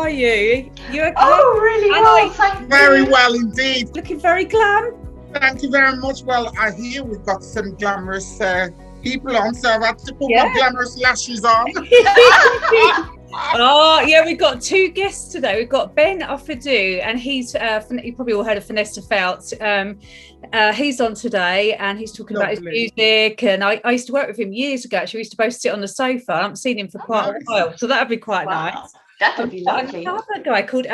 are you? You okay? Oh, really well, thank you. Very well indeed. Looking very glam. Thank you very much. Well, I hear we've got some glamorous people on, so I've had to put my glamorous lashes on. Oh, yeah, we've got two guests today. We've got Ben Ofoedu, and he's, you probably all heard of Vanessa Felt. He's on today, and he's talking about his music. And I used to work with him years ago. Actually, we used to both sit on the sofa. I haven't seen him for quite a while, so that'd be quite nice. That would be lovely. Another guy called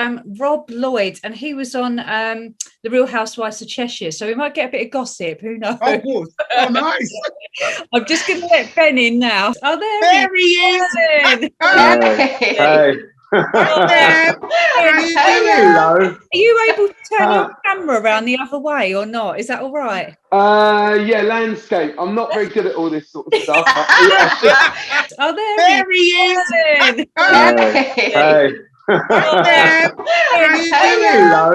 Lloyd, and he was on The Real Housewives of Cheshire, so we might get a bit of gossip. Who knows? Oh, good. Oh, nice. I'm just going to let Ben in now. Oh, there he is. Hey. Hello. Are you able to turn your camera around the other way or not? Is that all right? Yeah, landscape. I'm not very good at all this sort of stuff. Oh, there he is. Hey. Hello.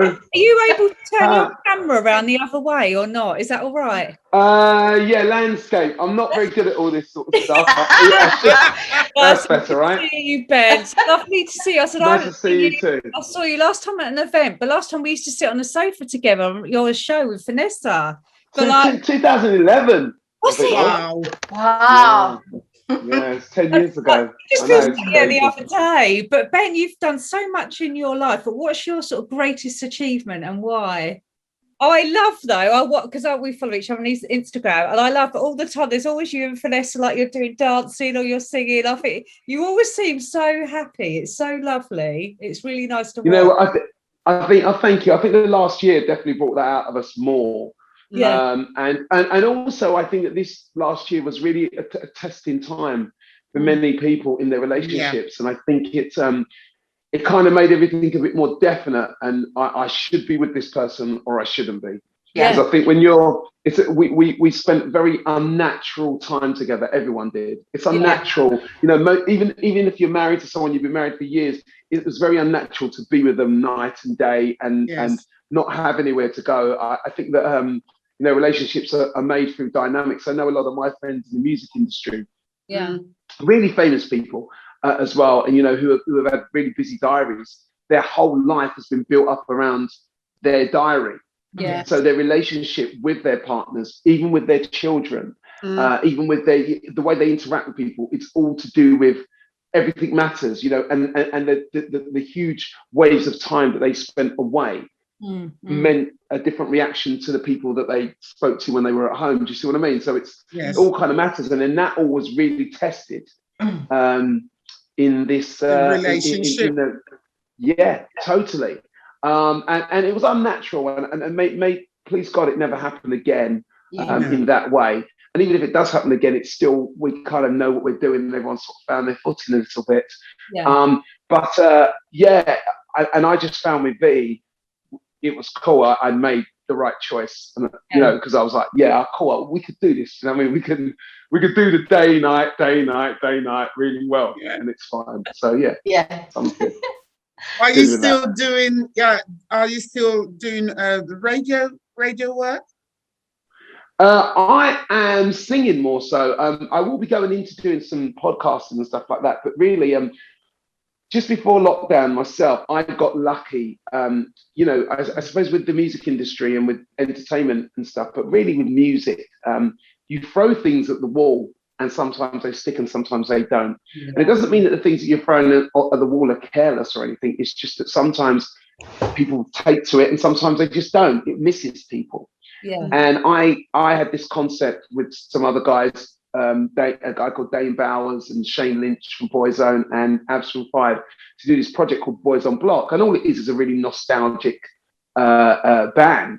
Are you able to turn your camera around the other way or not? Is that all right? Yeah, landscape. I'm not very good at all this sort of stuff. That's better, right? Nice to see you, Ben. It's lovely to see you. Nice to see you too. I saw you last time at an event, but last time we used to sit on the sofa together on your show with Vanessa. Since 2011. Was it? Wow. Yeah, it's 10 years ago. Just the other day. But Ben, you've done so much in your life. But what's your sort of greatest achievement and why? Oh, I love because we follow each other on Instagram, and I love all the time. There's always you and Vanessa, like you're doing dancing or you're singing. I think you always seem so happy. It's so lovely. It's really nice to watch. You know, I thank you. I think the last year definitely brought that out of us more. Yeah. And also I think that this last year was really a testing time for many people in their relationships, and I think it kind of made everything a bit more definite, and I should be with this person or I shouldn't be. Because I think when we spent very unnatural time together. Everyone did. It's unnatural, you know. Even if you're married to someone you've been married for years, it was very unnatural to be with them night and day and not have anywhere to go. I think that you know, relationships are made through dynamics. I know a lot of my friends in the music industry, really famous people as well, and you know, who have had really busy diaries. Their whole life has been built up around their diary. Yeah. So their relationship with their partners, even with their children, even with the way they interact with people, it's all to do with everything matters, you know, and the huge waves of time that they spent away meant a different reaction to the people that they spoke to when they were at home. Do you see what I mean? So it all kind of matters, and then that all was really tested in this relationship. Totally. And it was unnatural, and may please God it never happened again in that way. And even if it does happen again, it's still, we kind of know what we're doing, and everyone's sort of found their footing a little bit. And I just found with V, it was cool. I made the right choice, and you know, because I was like, cool, we could do this. You know, I mean, we could do the day night really well, and it's fine. So sounds good. Are you still doing? Are you still doing the radio work? I am singing more so. I will be going into doing some podcasting and stuff like that. But really, just before lockdown myself, I got lucky. You know, I suppose with the music industry and with entertainment and stuff, but really with music, you throw things at the wall, and sometimes they stick and sometimes they don't. And it doesn't mean that the things that you're throwing at the wall are careless or anything. It's just that sometimes people take to it and sometimes they just don't. It misses people. Yeah. And I had this concept with some other guys, a guy called Dane Bowers and Shane Lynch from Boyzone and Absolute 5, to do this project called Boys on Block. And all it is a really nostalgic band.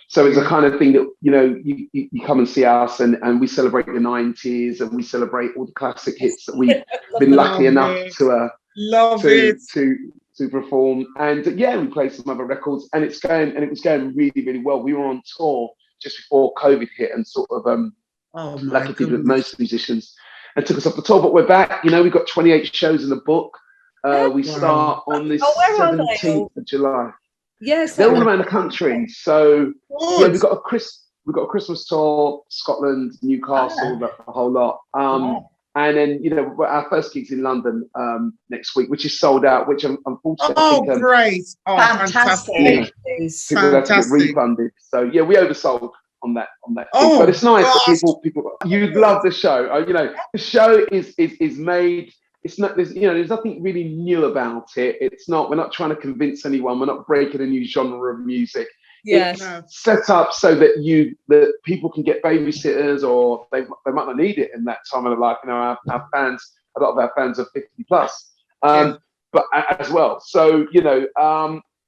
So it's a kind of thing that, you know, you come and see us, and we celebrate the 90s, and we celebrate all the classic hits that we've been lucky enough to perform. And we play some other records, and it was going really, really well. We were on tour just before COVID hit, and sort of like it did with most musicians. and took us off the tour. But we're back. You know, we've got 28 shows in the book. We start on the where are they 17th of July. Yes, They're all around the country. So Good. yeah, we've got a Christmas tour, Scotland, Newcastle, the whole lot. And then, you know, our first gig's in London next week, which is sold out, which unfortunately I think, great. Oh, Fantastic. fantastic. people have to get refunded. So yeah, we oversold on that Oh, but it's nice that gosh. people you love the show. You know, the show is made. It's not, there's nothing really new about it. It's not, we're not trying to convince anyone. We're not breaking a new genre of music. yes, It's set up so that people can get babysitters, or they might not need it in that time of their life. You know, our fans, a lot of our fans are 50 plus, but as well. So, you know,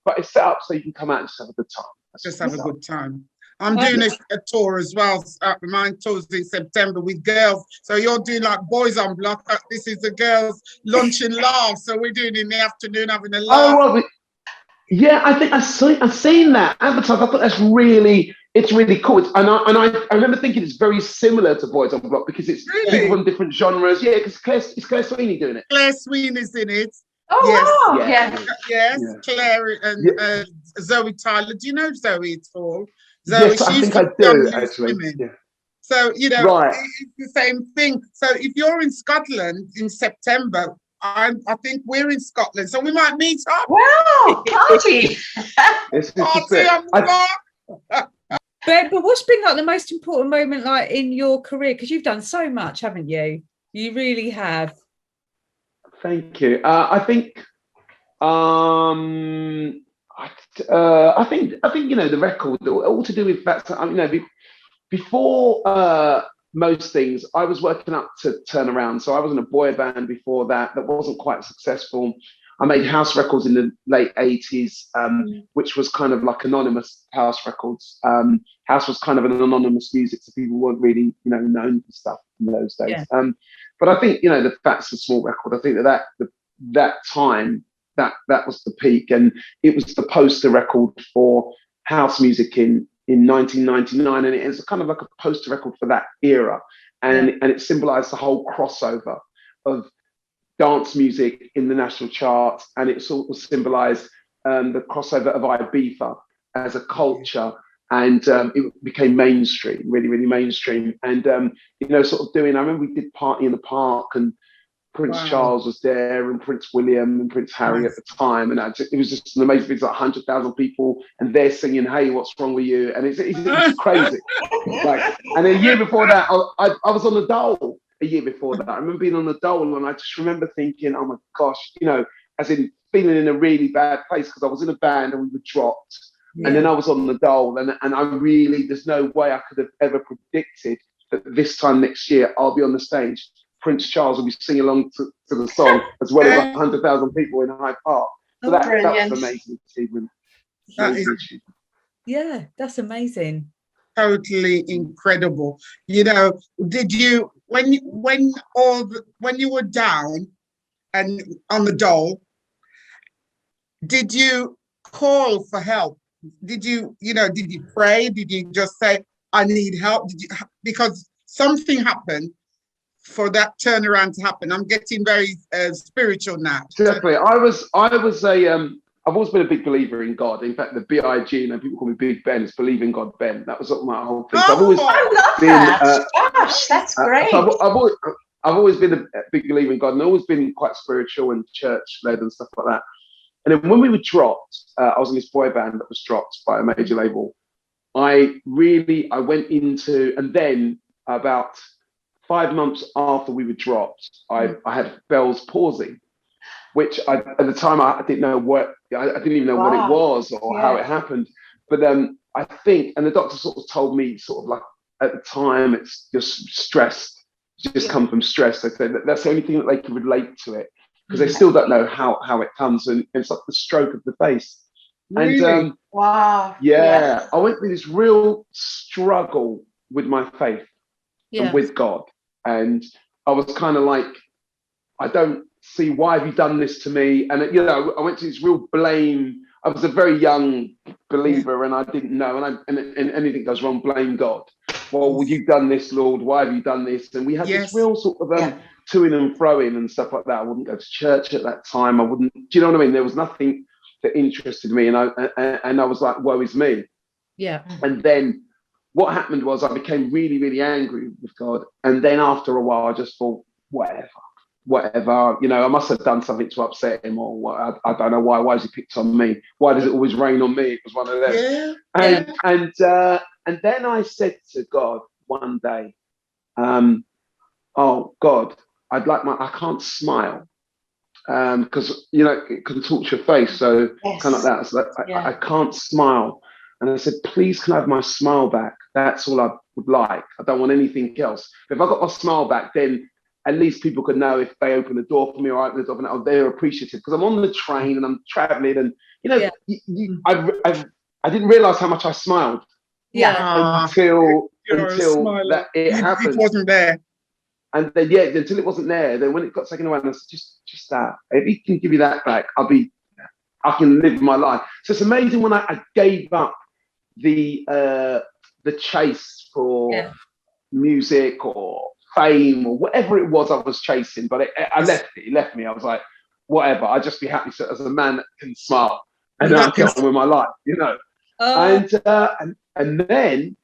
but it's set up so you can come out and just have a good time. Just have a good time. I'm doing a tour as well. Mine tour's in September with girls. So you're doing like Boys on Block. This is the girls' lunch and laugh. So we're doing in the afternoon having a laugh. Oh, well, yeah, I think I've seen that advertised. I thought it's really cool. I remember thinking it's very similar to Boys on Block because it's people from different genres. Yeah, because it's Claire Sweeney doing it. Claire Sweeney's in it. Oh, wow. Yes. Yes. Yes. Claire and Zoe Tyler. Do you know Zoe at all? Zoe, Yes, I think I do, actually. Yeah. So, you know, Right. it's the same thing. So if you're in Scotland in September, I think we're in Scotland, so we might meet up. Wow, party. but what's been like the most important moment like in your career? Because you've done so much, haven't you? You really have. Thank you. I think you know, the record, all to do with that. You know, before most things, I was working up to Turn Around. So I was in a boy band before that wasn't quite successful. I made house records in the late 80s, which was kind of like anonymous house records. House was kind of an anonymous music, so people weren't really, you know, known for stuff in those days. Yeah. But I think, you know, that's a small record. I think that time, that was the peak, and it was the poster record for house music in 1999, and it is kind of like a poster record for that era, and it symbolized the whole crossover of dance music in the national charts, and it sort of symbolized the crossover of Ibiza as a culture, and it became mainstream, really, really mainstream, and you know, sort of I remember we did Party in the Park, and Prince Charles was there, and Prince William and Prince Harry at the time, and it was just an amazing thing. It's like 100,000 people, and they're singing "Hey, what's wrong with you?" and it's crazy. Like, and a year before that, I was on the dole. A year before that, I remember being on the dole, and I just remember thinking, "Oh my gosh," you know, as in feeling in a really bad place because I was in a band and we were dropped, and then I was on the dole, and I really, there's no way I could have ever predicted that this time next year I'll be on the stage. Prince Charles will be singing along to the song, as well as 100,000 people in Hyde Park. So that was an amazing achievement. Yeah, that's amazing. Totally incredible. You know, did you when you were down and on the dole, did you call for help? Did you pray? Did you just say, "I need help"? Because something happened for that turnaround to happen? I'm getting very spiritual now. Definitely. I've always been a big believer in God. In fact, the B.I.G., you know, people call me Big Ben. It's Believe in God, Ben. That was my whole thing. So I've always Gosh, that's great. I've always been a big believer in God, and always been quite spiritual and church-led and stuff like that. And then when we were dropped, I was in this boy band that was dropped by a major label. I went into, and then about 5 months after we were dropped, I had Bell's palsy, which at the time I didn't know I didn't even know what it was or how it happened. But I think, and the doctor sort of told me, sort of like at the time, it's just stress, just come from stress. They said that's the only thing that they can relate to it, because they still don't know how it comes, and it's like the stroke of the face. Really? And Wow. yeah, I went through this real struggle with my faith and with God. And I was kind of like, I don't see, why have you done this to me? And, you know, I went to this real blame. I was a very young believer and I didn't know. And anything goes wrong, blame God. well, you've done this, Lord, why have you done this? And we had this real sort of to-ing and fro-in and stuff like that. I wouldn't go to church at that time. I wouldn't, do you know what I mean? There was nothing that interested me, and I was like, woe is me. Yeah. And then what happened was I became really, really angry with God. And then after a while, I just thought, whatever, you know, I must have done something to upset him, or what, I don't know why. Why has he picked on me? Why does it always rain on me? It was one of them. And then I said to God one day, oh God, I can't smile. Because you know it can torture your face, so kind of like that. So I can't smile, and I said, "Please, can I have my smile back? That's all I would like. I don't want anything else. If I got my smile back, then at least people could know if they open the door for me or I open the door for them, they're appreciative. Because I'm on the train and I'm traveling, and you know, I didn't realize how much I smiled. Until that it happened. It wasn't there. And then until it wasn't there, then when it got taken away, and I said, just that. If he can give you that back, I can live my life. So it's amazing when I gave up the chase for music or fame or whatever it was I was chasing, but I left it. It left me. I was like, whatever. I'd just be happy as a man that can smile and then I get on with my life, you know. And then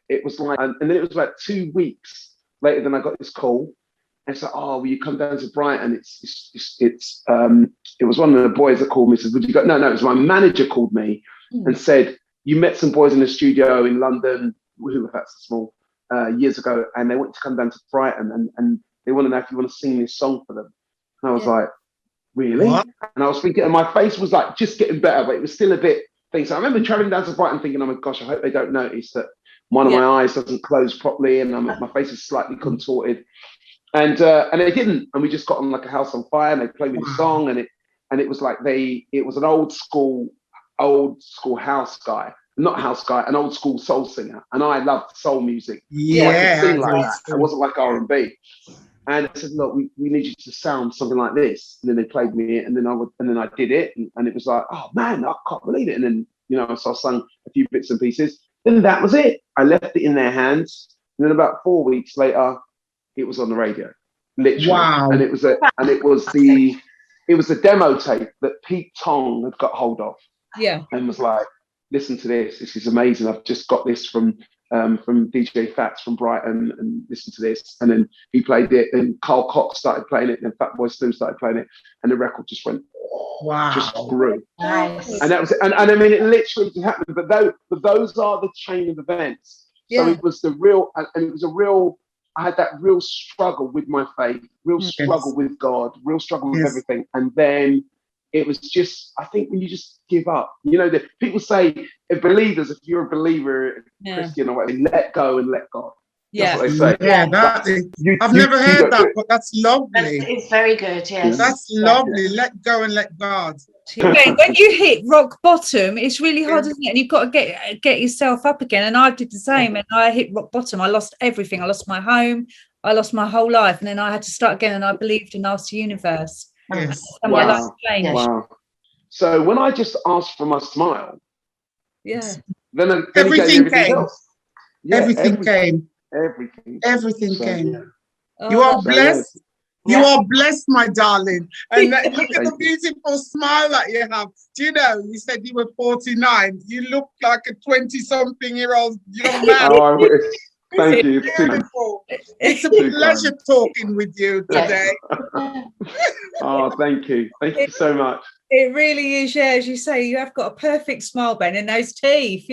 it was like, and then it was about 2 weeks later, then I got this call, and it's like, oh, will you come down to Brighton? It was one of the boys that called me. Said, would you go? No, it was my manager called me and said, you met some boys in the studio in London who were that small years ago, and they want to come down to Brighton, and they want to know if you want to sing this song for them. And I was like, really? What? And I was thinking, and my face was like just getting better, but it was still a bit thing. So I remember traveling down to Brighton thinking, oh my gosh, I hope they don't notice that one of my eyes doesn't close properly and my face is slightly contorted. And they didn't. And we just got on like a house on fire, and they played me the song, and it was like it was an old school house guy, not house guy, an old school soul singer. And I loved soul music. Yeah. I could sing like that. It wasn't like R&B. And I said, look, we need you to sound something like this. And then they played me it, and then I did it, and it was like, oh man, I can't believe it. And then, you know, so I sung a few bits and pieces. Then that was it. I left it in their hands. And then about 4 weeks later, it was on the radio, literally. Wow. And it was the demo tape that Pete Tong had got hold of. Yeah. And was like, listen to this. This is amazing. I've just got this from DJ Fats from Brighton, and listen to this. And then he played it, and Carl Cox started playing it, and Fatboy Slim started playing it, and the record just went, just grew. Nice. And that was it. And I mean, it literally happened. But those are the chain of events. So it was I had that real struggle with my faith, real struggle with God, real struggle with everything. And then it was just, I think when you just give up, you know, that people say, if you're a believer, Christian or whatever, let go and let God. That's what they say. Yeah, I've never heard that, but that's lovely. It's very good, yes. That's lovely. Let go and let God. When you hit rock bottom, it's really hard, isn't it? And you've got to get yourself up again. And I did the same. And I hit rock bottom. I lost everything. I lost my home. I lost my whole life. And then I had to start again. And I believed and asked the universe. Yes. And my life changed. Wow. So when I just asked for my smile, then everything came. Else. Everything came. Everything came. Oh, you are blessed. You are blessed, my darling. And look at the beautiful smile that you have. Do you know, you said you were 49. You look like a 20-something-year-old young man. Oh, I wish. Thank you. Beautiful. It's a pleasure talking with you today. Oh, thank you. Thank you so much. It really is, as you say, you have got a perfect smile, Ben, and those teeth,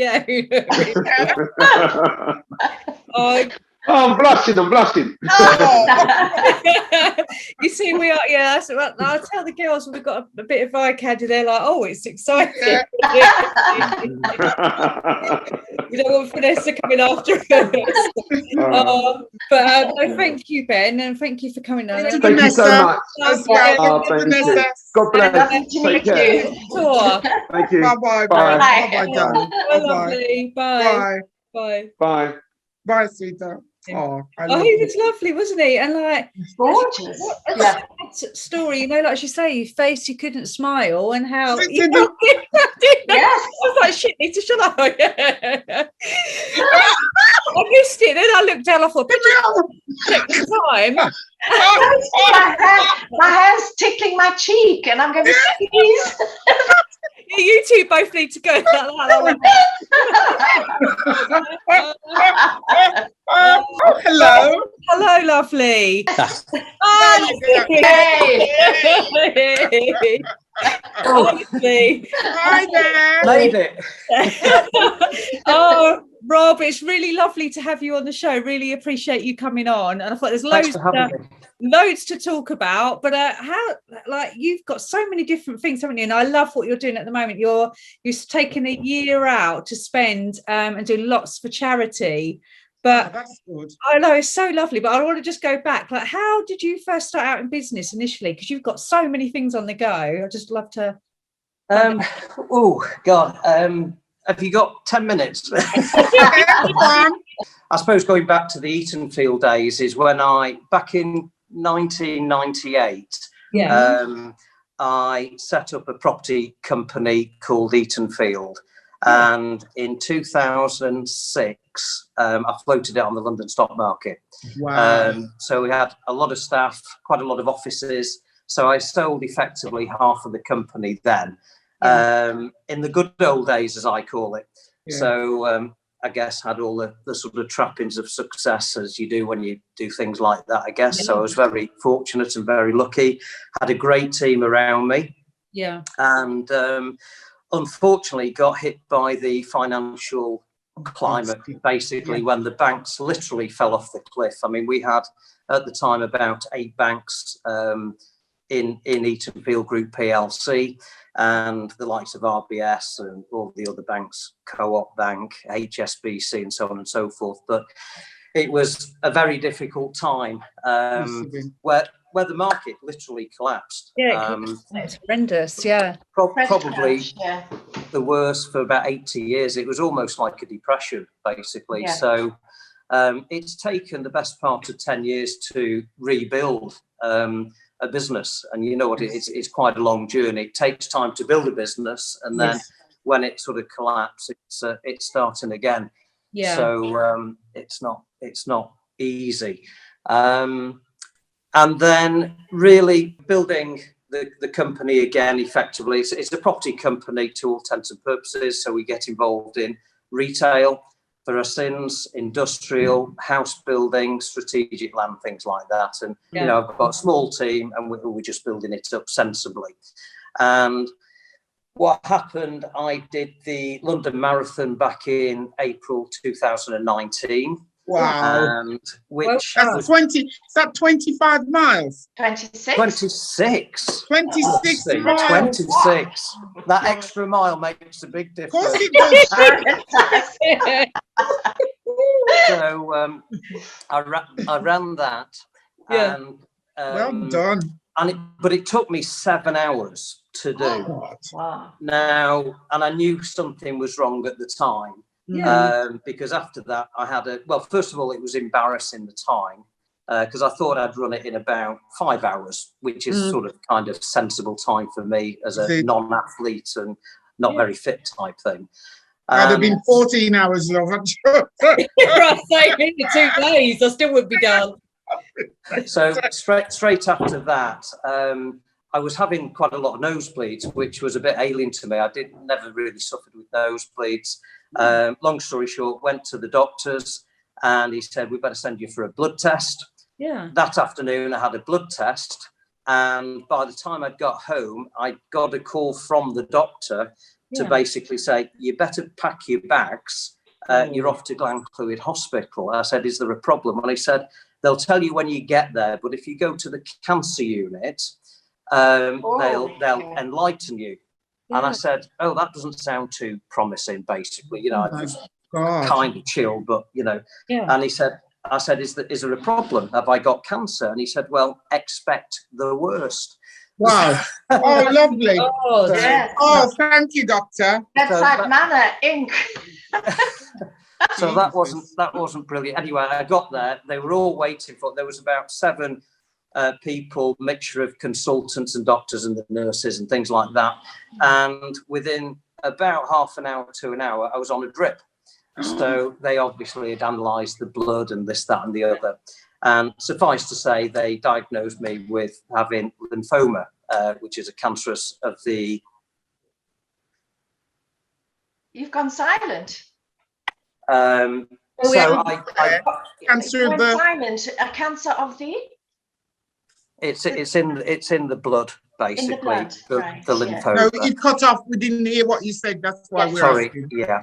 I'm blushing. You see, we are, that's what I'll tell the girls when we've got a bit of eye candy, they're like, oh, it's exciting. We don't want Vanessa coming after us. But thank you, Ben, and thank you for coming on. Thank you so much. Thank you. God bless. Take care. Thank you. Bye-bye. Bye. Darling. Lovely. Bye. Bye, sweetheart. Oh, he was lovely, wasn't he? And like, gorgeous. Story, you know, like you say, you faced, you couldn't smile, and how Yes. I was like, shit, need to shut up. I guess it. Then I looked down. I thought, check the time. My hand's tickling my cheek, and I'm going to sneeze. Yeah, you two both need to go. Hello. Hello, lovely. Honestly. Hi there. Made it. Oh, Rob, it's really lovely to have you on the show. Really appreciate you coming on. And I thought there's loads to talk about. But you've got so many different things, haven't you? And I love what you're doing at the moment. You're taking a year out to spend and do lots for charity. But that's good. I know it's so lovely, but I want to just go back. Like, how did you first start out in business initially? Because you've got so many things on the go. I'd just love to. Oh God, have you got 10 minutes? I suppose going back to the Eatonfield days is when back in 1998, I set up a property company called Eatonfield. And in 2006, I floated it on the London stock market. Wow. So we had a lot of staff, quite a lot of offices. So I sold effectively half of the company then, in the good old days, as I call it. Yeah. So I guess had all the sort of trappings of success as you do when you do things like that, I guess. Yeah. So I was very fortunate and very lucky. Had a great team around me. Yeah. And unfortunately got hit by the financial climate, basically, when the banks literally fell off the cliff. I mean, we had at the time about 8 banks in Eatonfield Group PLC, and the likes of RBS and all the other banks, Co-op Bank, HSBC, and so on and so forth. But it was a very difficult time where the market literally collapsed. Yeah, it's horrendous. Yeah, probably the worst for about 80 years. It was almost like a depression, basically. Yeah. So it's taken the best part of 10 years to rebuild a business, and you know what, it's quite a long journey. It takes time to build a business, and then when it sort of collapses, it's starting again. Yeah. So it's not easy. And then really building the company again, effectively. It's a property company to all intents and purposes. So we get involved in retail, for our sins, industrial, house building, strategic land, things like that. And, you know, I've got a small team and we're just building it up sensibly. And what happened, I did the London Marathon back in April 2019. Wow. And which that's 20, is that 25 miles? 26. 26. 26 miles. 26. That extra mile makes a big difference. Of course it does. So I ran that. Yeah. And, well done. But it took me 7 hours to do. Wow. Now, and I knew something was wrong at the time. Yeah. Because after that I had first of all, it was embarrassing the time because I thought I'd run it in about 5 hours, which is sort of kind of sensible time for me as a non-athlete and not very fit type thing. I'd have been 14 hours long, I'm sure. Right, so in 2 days I still would be done. So straight after that, I was having quite a lot of nosebleeds, which was a bit alien to me. I never really suffered with nosebleeds. Long story short, went to the doctors and he said, we better send you for a blood test. Yeah. That afternoon I had a blood test, and by the time I'd got home, I got a call from the doctor to basically say, you better pack your bags. You're off to Glenclwyd Hospital. I said, is there a problem? And he said, they'll tell you when you get there, but if you go to the cancer unit, they'll enlighten you. Yeah. And I said, oh, that doesn't sound too promising, basically. You know, I was kind of chilled, but, you know. Yeah. And I said, is there a problem? Have I got cancer? And he said, well, expect the worst. Wow. Oh, lovely. Oh, thank you, doctor. Bedside manner, ink. So that wasn't brilliant. Anyway, I got there. They were all waiting for. There was about 7 people, mixture of consultants and doctors and the nurses and things like that. And within about half an hour to an hour, I was on a drip. So they obviously had analysed the blood and this, that, and the other. And suffice to say, they diagnosed me with having lymphoma, which is a cancerous of the... You've gone silent. So cancer of the... silent. A cancer of the... It's in the blood, basically. In the blood, the lymphoma. No, you cut off. We didn't hear what you said. That's why we're asking. Yeah.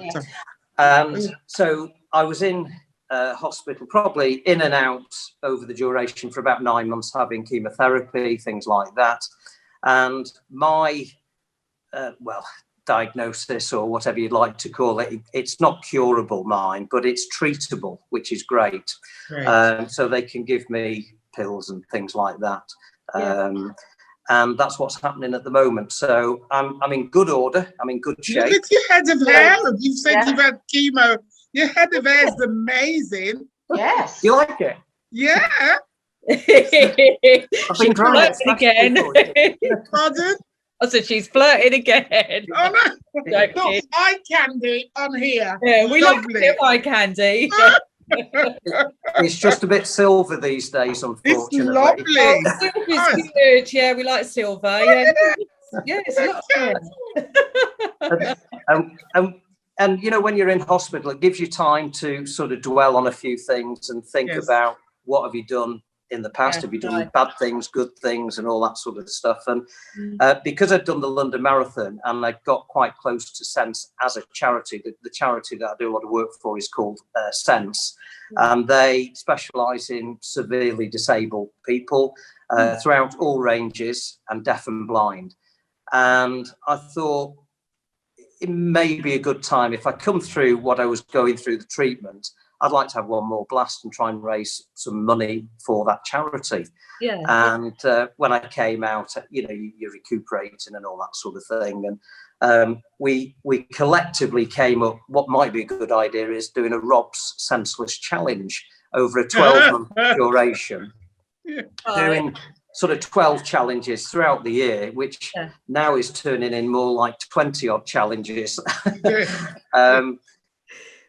And so I was in hospital, probably in and out over the duration for about 9 months, having chemotherapy, things like that. And my, diagnosis, or whatever you'd like to call it, it's not curable, mine, but it's treatable, which is great. So they can give me pills and things like that. And that's what's happening at the moment. So I'm in good order. I'm in good shape. Look at your head of hair. You've said you've had chemo. Your head of hair is amazing. Yes. You like it? Yeah. I've been flirting again. Pardon? I said she's flirting again. Oh no! Look, eye candy on here. Yeah, we like a Lovely. bit of eye candy. It's just a bit silver these days, unfortunately. It's lovely. Oh, silver's good. Yeah, we like silver. Yeah, it's a lot of fun. And you know, when you're in hospital, it gives you time to sort of dwell on a few things and think about what have you done in the past, have you done bad things, good things, and all that sort of stuff. And because I'd done the London Marathon and I got quite close to Sense as a charity, the charity that I do a lot of work for is called Sense, and they specialise in severely disabled people throughout all ranges and deaf and blind. And I thought it may be a good time, if I come through what I was going through, the treatment, I'd like to have one more blast and try and raise some money for that charity. Yeah. And when I came out, you know, you're recuperating and all that sort of thing. And we collectively came up, what might be a good idea is doing a Rob's Senseless Challenge over a 12-month duration. Doing sort of 12 challenges throughout the year, which now is turning in more like 20 odd challenges.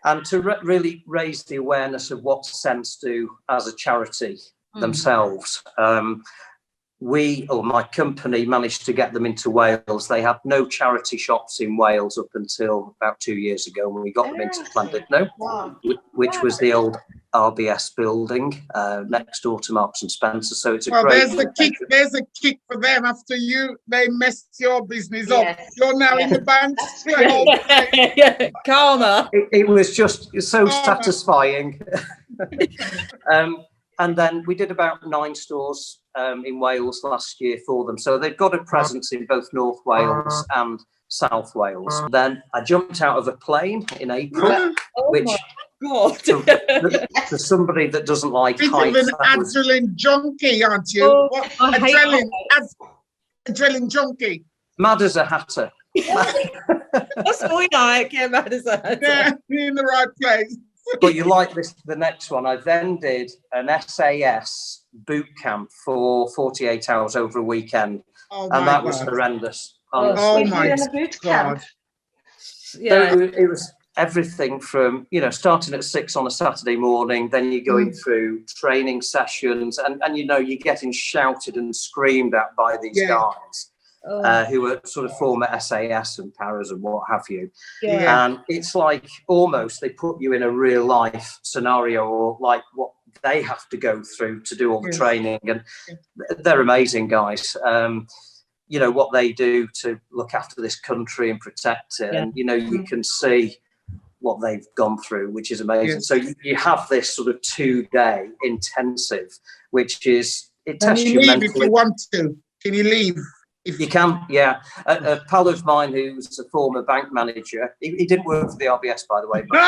And to really raise the awareness of what Sense do as a charity themselves. My company managed to get them into Wales. They had no charity shops in Wales up until about 2 years ago when we got them into Llandudno, which was the old RBS building next door to Marks and Spencer. So it's a great... There's a kick for them after they messed your business up. You're now in the bank. Karma. It was just so satisfying. And then we did about 9 stores in Wales last year for them. So they've got a presence in both North Wales and South Wales. Then I jumped out of a plane in April, which... God. For somebody that doesn't like heights, an adrenaline junkie, aren't you? Oh, adrenaline junkie. Mad as a hatter. That's what we like. Yeah, mad as a hatter. Yeah, in the right place. But you like this? The next one, I then did an SAS boot camp for 48 hours over a weekend, and that was horrendous. Oh my God! Yeah, so it was everything from, you know, starting at 6 on a Saturday morning, then you're going through training sessions, and you know, you're getting shouted and screamed at by these guys who are sort of former SAS and paras and what have you. And it's like almost they put you in a real life scenario, or like what they have to go through to do all the training, and they're amazing guys. You know, what they do to look after this country and protect it, and you know, you can see what they've gone through, which is amazing. So you have this sort of 2-day intensive, which is, it tests you mentally. If you want to, can you leave? If you can, yeah. A pal of mine who's a former bank manager, he didn't work for the RBS, by the way, but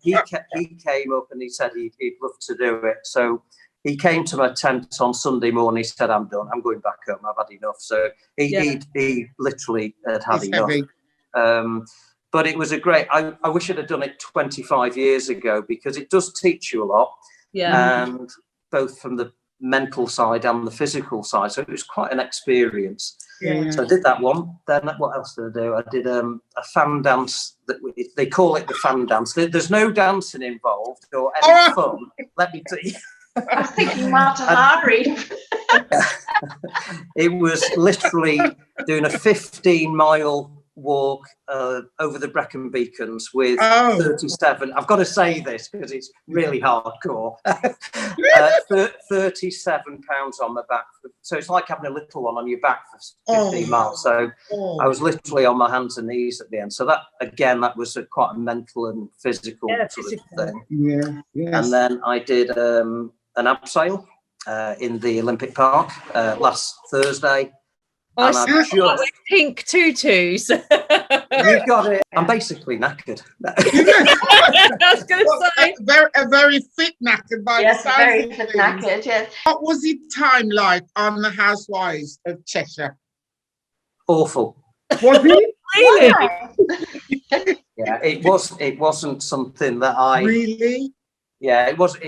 he came up and he said he'd love to do it. So he came to my tent on Sunday morning. He said, "I'm done. I'm going back home. I've had enough." So he literally had enough. But it was a great, I wish I'd have done it 25 years ago, because it does teach you a lot. And both from the mental side and the physical side. So it was quite an experience. Yeah. So I did that one. Then what else did I do? I did a fan dance. They call it the fan dance. There's no dancing involved or any fun. Let me tell you. I was thinking Mata Hari. It was literally doing a 15-mile walk over the Brecon Beacons with 37. I've got to say this because it's really hardcore. 37 pounds on my back. So it's like having a little one on your back for 15 miles. So I was literally on my hands and knees at the end. So that, again, that was quite a mental and physical sort of thing. Yeah. Yes. And then I did an abseil in the Olympic Park last Thursday. I And I've saw with pink tutus. You got it. I'm basically knackered. I was going to say. A very fit knackered by the Yes, sounds very of fit things. knackered, yes. What was the time like on the Housewives of Cheshire? Awful. Was it? Really? Yeah, it wasn't something that I Really? Yeah, it was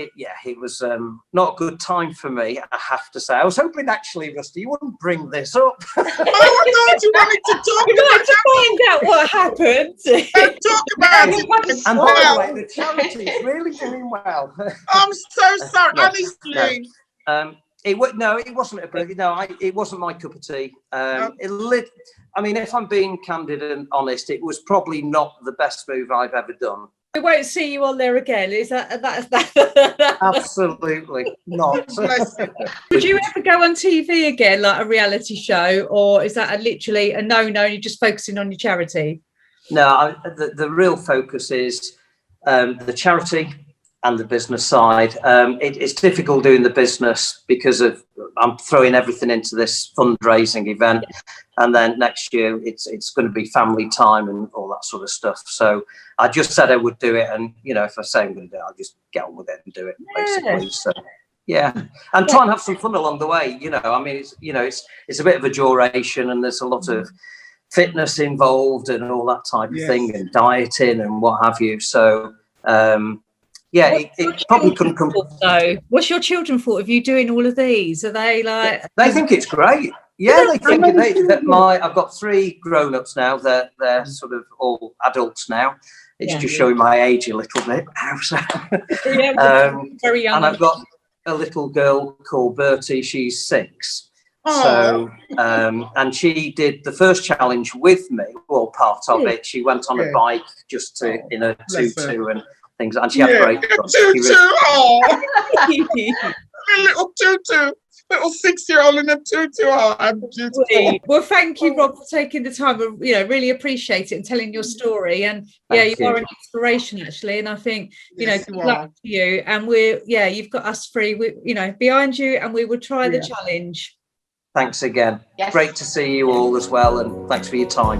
not a good time for me, I have to say. I was hoping actually, Rusty, you wouldn't bring this up. I thought you wanted to talk We'd like about to find out what happened. it. Talk about it. And by the way, the charity is really doing well. I'm so sorry, No, honestly. It wasn't it wasn't my cup of tea. I mean, if I'm being candid and honest, it was probably not the best move I've ever done. We won't see you on there again. Is that? Absolutely not. Would you ever go on TV again, like a reality show, or is that literally a no-no? You're just focusing on your charity? No, the real focus is the charity and the business side. It's difficult doing the business because I'm throwing everything into this fundraising event, and then next year it's going to be family time and all that sort of stuff. So I just said I would do it, and if I say I'm going to do it, I'll just get on with it and do it basically. So and try and have some fun along the way. I mean, it's a bit of a duration, and there's a lot of fitness involved and all that type of thing, and dieting and what have you. So. It probably couldn't come. So, what's your children thought of you doing all of these? Are they like? They think it's great. Yeah, they think I've got 3 grown-ups now. They're sort of all adults now. It's just showing my age a little bit now. So. Very young. And I've got a little girl called Bertie. She's 6. So, and she did the first challenge with me. Well, part of it. She went on a bike just in a tutu and things, and she had great fun. A little tutu, little 6-year-old in a tutu. I'm beautiful. Well, thank you, Rob, for taking the time. Really appreciate it and telling your story. And you are an inspiration, actually. And I think good luck to you. And you've got us 3. Behind you, and we will try the challenge. Thanks again. Yes. Great to see you all as well, and thanks for your time.